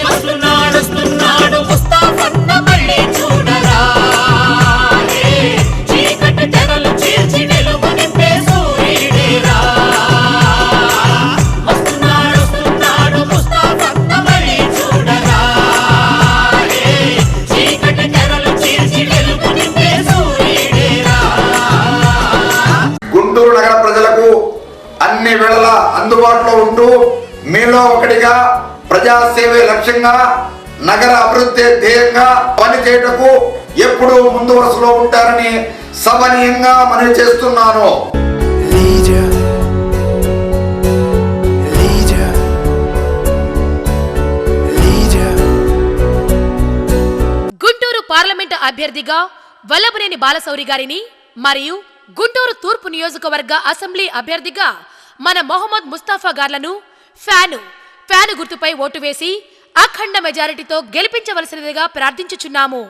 వస్తున్నాడు ముస్తాఫన్న మళ్ళీ చూడరా, చీకటి తెరలు చీల్చి వెలుగు నింపే సూర్యుడేరా. వస్తున్నాడు ముస్తాఫన్న మళ్ళీ చూడరా, చీకటి తెరలు చీల్చి వెలుగు నింపే సూర్యుడేరా. గుంటూరు నగర ప్రజలకు అన్ని వేళలా అందుబాటులో ఉంటూ మీలో ఒకటిగా ప్రజాసేవే లక్ష్యంగా నగర అభివృద్ధి ధ్యేయంగా పనిచేయటకు ఎప్పుడూ ముందు వరుసలో ఉంటారని సభనీయంగా మనవి చేస్తున్నాను. గుంటూరు పార్లమెంటు అభ్యర్థిగా వల్లభనేని బాలశౌరి గారిని మరియు గుంటూరు తూర్పు నియోజకవర్గ అసెంబ్లీ అభ్యర్థిగా మన మొహమ్మద్ ముస్తాఫా గార్లను ఫ్యాను గుర్తుపై ఓటు వేసి అఖండ మెజారిటీతో గెలిపించవలసినదిగా ప్రార్థించుచున్నాము.